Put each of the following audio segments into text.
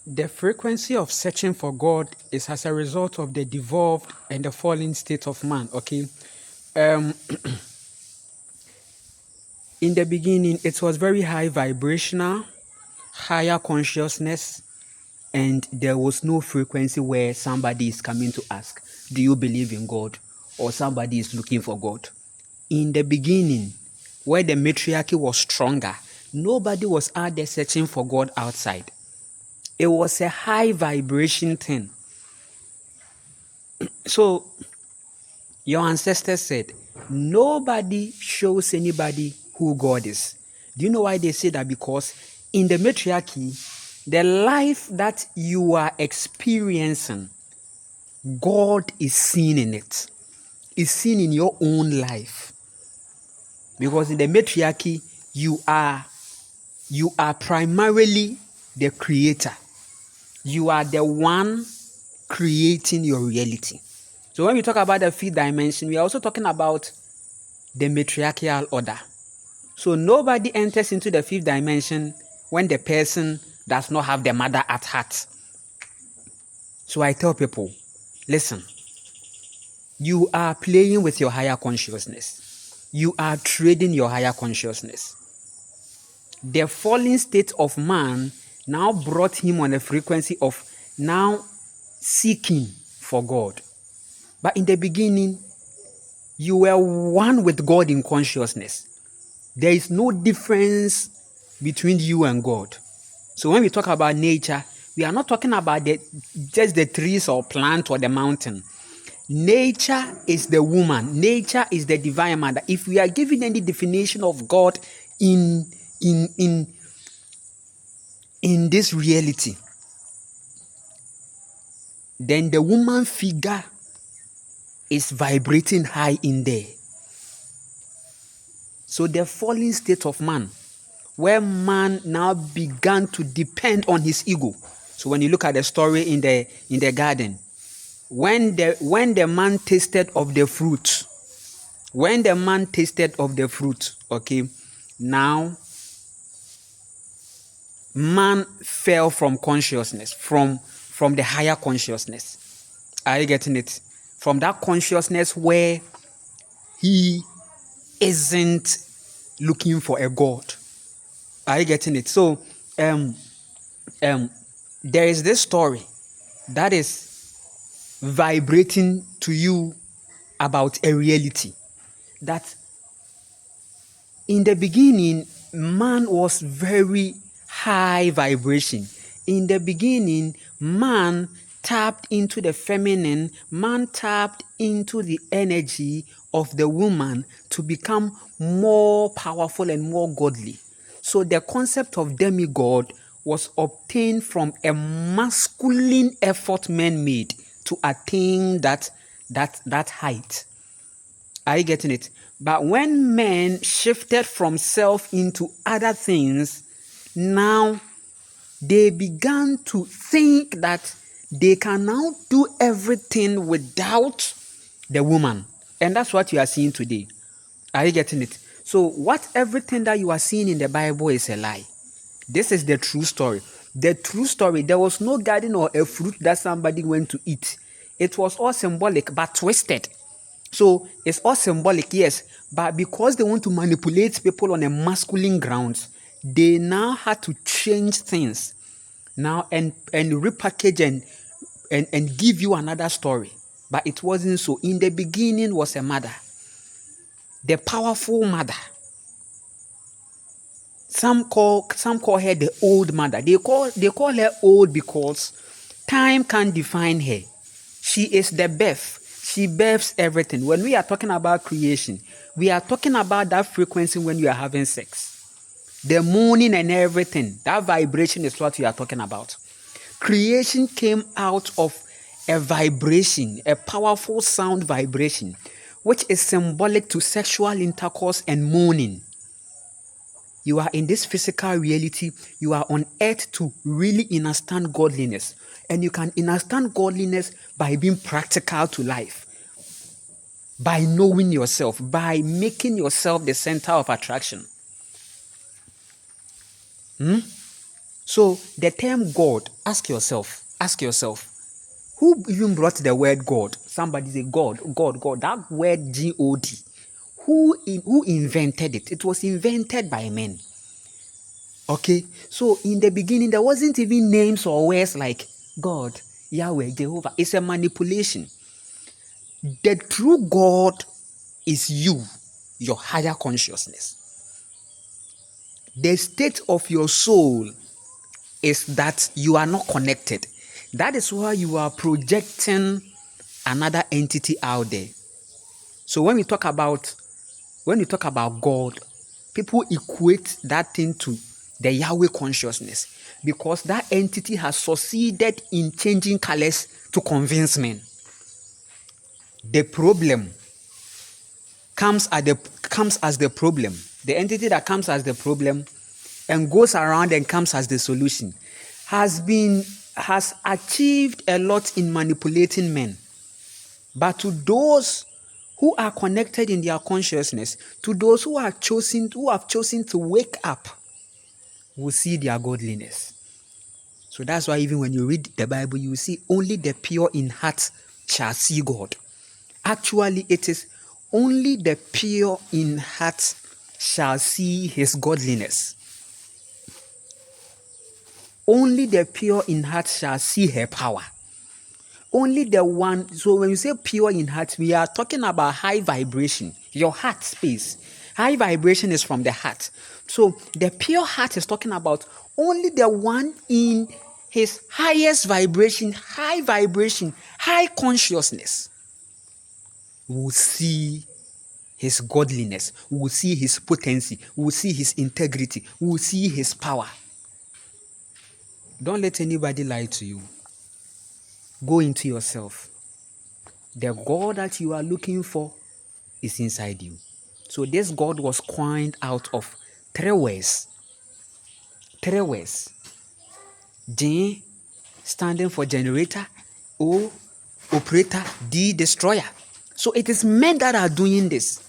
The frequency of searching for God is as a result of the devolved and the fallen state of man. Okay. Um, in the beginning, it was very high vibrational, higher consciousness, and there was no frequency where somebody is coming to ask, do you believe in God? Or somebody is looking for God. In the beginning, where the matriarchy was stronger, nobody was out there searching for God outside. It was a high vibration thing. So your ancestors said, nobody shows anybody who God is. Do you know why they say that? Because in the matriarchy, the life that you are experiencing, God is seen in it. Is seen in your own life. Because in the matriarchy, you are primarily the creator. You are the one creating your reality. So when we talk about the fifth dimension, we are also talking about the matriarchal order. So nobody enters into the fifth dimension when the person does not have the mother at heart. So I tell people, listen, you are playing with your higher consciousness. You are trading your higher consciousness. The fallen state of man now brought him on a frequency of now seeking for God. But in the beginning, you were one with God in consciousness. There is no difference between you and God. So when we talk about nature, we are not talking about just the trees or plant or the mountain. Nature is the woman. Nature is the divine mother. If we are giving any definition of God in this reality, then the woman figure is vibrating high in there. So the fallen state of man, where man now began to depend on his ego. So when you look at the story in the garden, when the man tasted of the fruit, okay, now man fell from consciousness, from the higher consciousness. Are you getting it? From that consciousness where he isn't looking for a God. Are you getting it? So there is this story that is vibrating to you about a reality that in the beginning, man was very high vibration. In the beginning, man tapped into the feminine, man tapped into the energy of the woman to become more powerful and more godly. So the concept of demigod was obtained from a masculine effort men made to attain that height. Are you getting it? But when men shifted from self into other things, now they began to think that they can now do everything without the woman. And that's what you are seeing today. Are you getting it? So everything that you are seeing in the Bible is a lie. This is the true story. The true story, there was no garden or a fruit that somebody went to eat. It was all symbolic but twisted. So it's all symbolic, yes, but because they want to manipulate people on a masculine grounds, they now had to change things now and repackage and give you another story. But it wasn't so. In the beginning was a mother, the powerful mother. Some call her the old mother. They call her old because time can't define her. She is the birth. She births everything. When we are talking about creation, we are talking about that frequency when you are having sex. The moaning and everything, that vibration is what we are talking about. Creation came out of a vibration, a powerful sound vibration, which is symbolic to sexual intercourse and moaning. You are in this physical reality. You are on earth to really understand godliness. And you can understand godliness by being practical to life. By knowing yourself. By making yourself the center of attraction. So the term God, ask yourself, who even brought the word God? Somebody say God. That word God. Who invented it? It was invented by men. Okay, so in the beginning, there wasn't even names or words like God, Yahweh, Jehovah. It's a manipulation. The true God is you, your higher consciousness. The state of your soul is that you are not connected. That is why you are projecting another entity out there. So when you talk about God, people equate that thing to the Yahweh consciousness because that entity has succeeded in changing colors to convince men. The problem comes as the problem. The entity that comes as the problem and goes around and comes as the solution has achieved a lot in manipulating men. But to those who are connected in their consciousness, to those who have chosen to wake up, will see their godliness. So that's why even when you read the Bible, you see only the pure in heart shall see God. Actually, it is only the pure in heart shall see his godliness. Only the pure in heart shall see her power. Only the one. So when you say pure in heart, we are talking about high vibration, your heart space. High vibration is from the heart. So the pure heart is talking about only the one in his highest vibration, high consciousness will see his godliness, will see his potency, will see his integrity, will see his power. Don't let anybody lie to you. Go into yourself. The God that you are looking for is inside you. So this God was coined out of three words. Gen, standing for generator. O, operator. D, destroyer. So it is men that are doing this.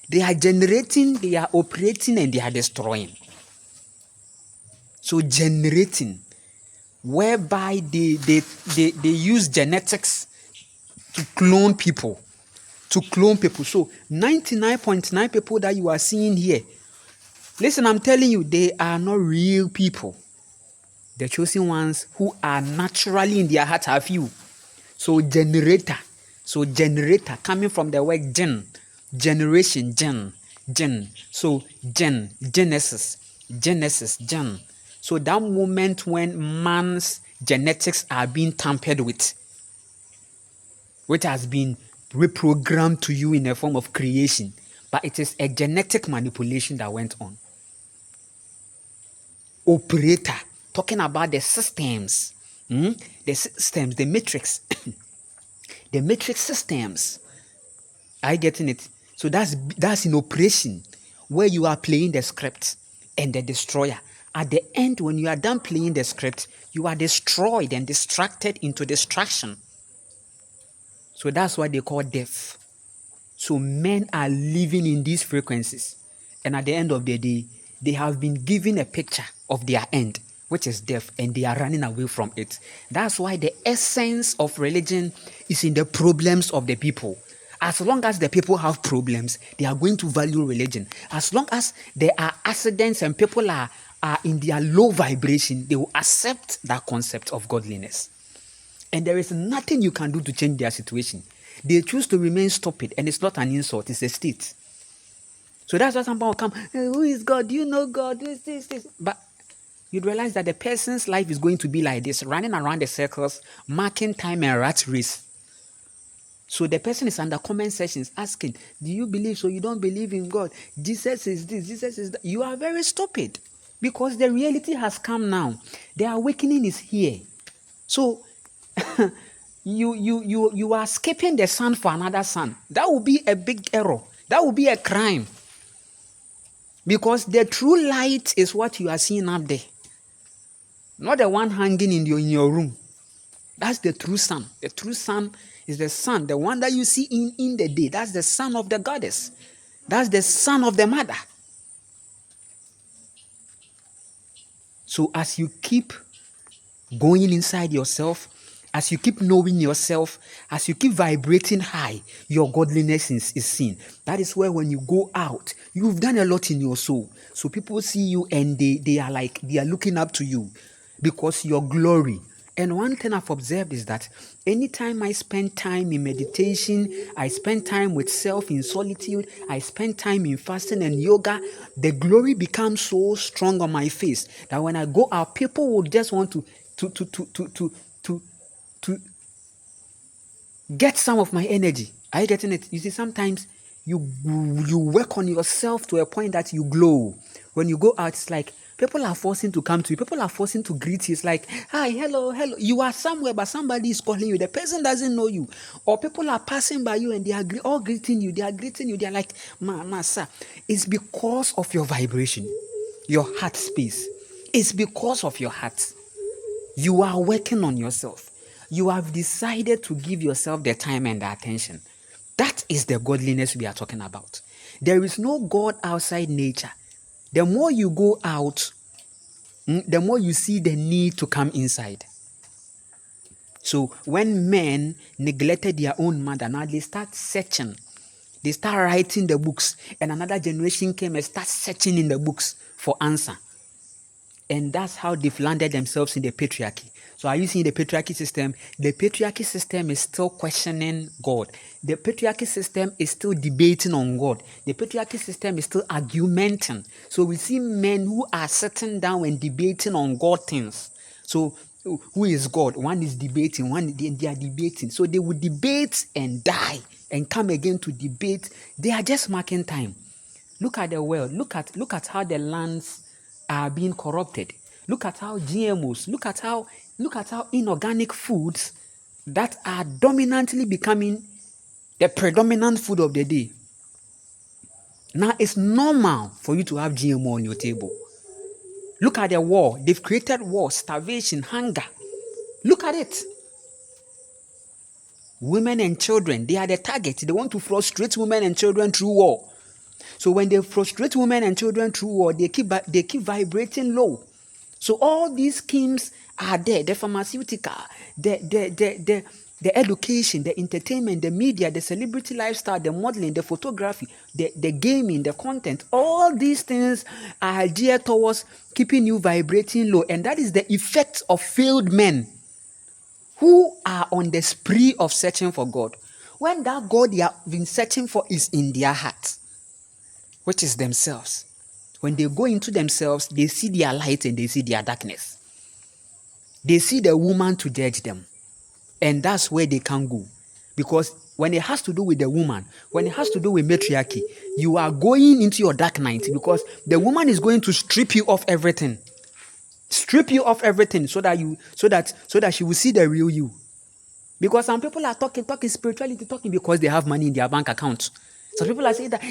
They are generating, they are operating, and they are destroying. So generating, whereby they use genetics to clone people. So 99.9 people that you are seeing here, listen, I'm telling you, they are not real people. The chosen ones who are naturally in their heart are few. So generator coming from the word gen, generation, gen. So Genesis, gen. So that moment when man's genetics are being tampered with, which has been reprogrammed to you in a form of creation, but it is a genetic manipulation that went on. Operator, talking about the systems, the matrix, the matrix systems. Are you getting it? So that's in operation, where you are playing the script and the destroyer. At the end, when you are done playing the script, you are destroyed and distracted into destruction. So that's why they call death. So men are living in these frequencies. And at the end of the day, they have been given a picture of their end, which is death, and they are running away from it. That's why the essence of religion is in the problems of the people. As long as the people have problems, they are going to value religion. As long as there are accidents and people are in their low vibration, they will accept that concept of godliness. And there is nothing you can do to change their situation. They choose to remain stupid, and it's not an insult, it's a state. So that's why someone will come, hey, who is God? Do you know God? Who is this? But you'd realize that the person's life is going to be like this, running around the circles, marking time and rat race. So the person is under comment sections asking, do you believe so? You don't believe in God. Jesus is this, Jesus is that. You are very stupid because the reality has come now. The awakening is here. So you are skipping the sun for another sun. That would be a big error. That would be a crime. Because the true light is what you are seeing up there. Not the one hanging in your room. That's the true sun. The true sun is the sun, the one that you see in the day. That's the son of the goddess. That's the son of the mother. So as you keep going inside yourself, as you keep knowing yourself, as you keep vibrating high, your godliness is seen. That is where when you go out, you've done a lot in your soul. So people see you and they are looking up to you because your glory. And one thing I've observed is that anytime I spend time in meditation, I spend time with self in solitude, I spend time in fasting and yoga, the glory becomes so strong on my face that when I go out, people will just want to to to to to to to get some of my energy. Are you getting it? You see, sometimes you work on yourself to a point that you glow. When you go out, it's like people are forcing to come to you. People are forcing to greet you. It's like, hi, hello, hello. You are somewhere, but somebody is calling you. The person doesn't know you. Or people are passing by you and they are all greeting you. They are greeting you. They are like, sir. It's because of your vibration, your heart space. It's because of your heart. You are working on yourself. You have decided to give yourself the time and the attention. That is the godliness we are talking about. There is no God outside nature. The more you go out, the more you see the need to come inside. So when men neglected their own mother, now they start searching. They start writing the books. And another generation came and start searching in the books for answer. And that's how they've landed themselves in the patriarchy. So are you seeing the patriarchy system? The patriarchy system is still questioning God. The patriarchy system is still debating on God. The patriarchy system is still argumenting. So we see men who are sitting down and debating on God things. So who is God? One is debating, they are debating. So they will debate and die and come again to debate. They are just marking time. Look at the world. Look at how the lands are being corrupted. Look at how GMOs, look at how inorganic foods that are dominantly becoming the predominant food of the day. Now it's normal for you to have GMO on your table. Look at the war. They've created war, starvation, hunger. Look at it. Women and children, they are the target. They want to frustrate women and children through war. So when they frustrate women and children through war, they keep vibrating low. So all these schemes are there. The pharmaceutical, the education, the entertainment, the media, the celebrity lifestyle, the modeling, the photography, the gaming, the content. All these things are geared towards keeping you vibrating low. And that is the effect of failed men who are on the spree of searching for God. When that God they have been searching for is in their heart, which is themselves. When they go into themselves, they see their light and they see their darkness. They see the woman to judge them. And that's where they can go. Because when it has to do with the woman, when it has to do with matriarchy, you are going into your dark night because the woman is going to strip you of everything. Strip you of everything so that she will see the real you. Because some people are talking spirituality, talking because they have money in their bank account. Some people are saying that,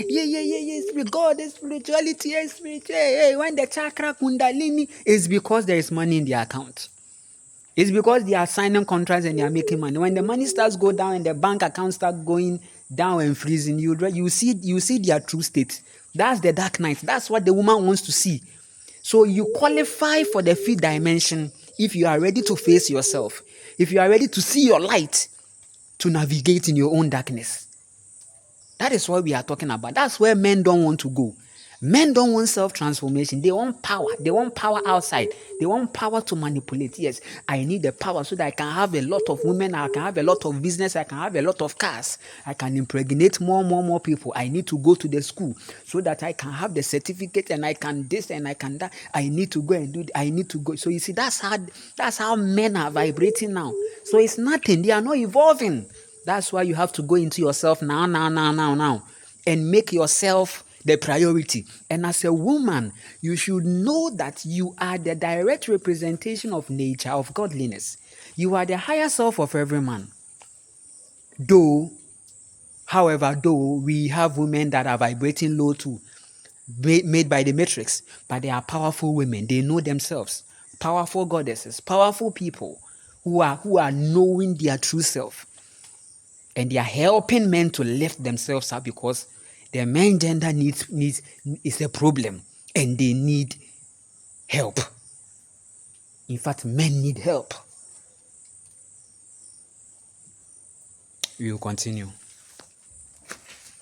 God is spirituality, spiritual. When the chakra kundalini is because there is money in their account. It's because they are signing contracts and they are making money. When the money starts go down and the bank account starts going down and freezing, you see their true state. That's the dark night. That's what the woman wants to see. So you qualify for the fifth dimension if you are ready to face yourself. If you are ready to see your light, to navigate in your own darkness. That is what we are talking about. That's where men don't want to go. Men don't want self-transformation. They want power. They want power outside. They want power to manipulate. Yes, I need the power so that I can have a lot of women. I can have a lot of business. I can have a lot of cars. I can impregnate more people. I need to go to the school so that I can have the certificate and I can this and I can that. I need to go and do. I need to go. So you see, that's how men are vibrating now. So it's nothing. They are not evolving. That's why you have to go into yourself now, and make yourself the priority. And as a woman, you should know that you are the direct representation of nature, of godliness. You are the higher self of every man. However, we have women that are vibrating low too, made by the matrix, but they are powerful women. They know themselves. Powerful goddesses, powerful people who are knowing their true self. And they are helping men to lift themselves up because the men gender needs is a problem and they need help. In fact, men need help. We will continue.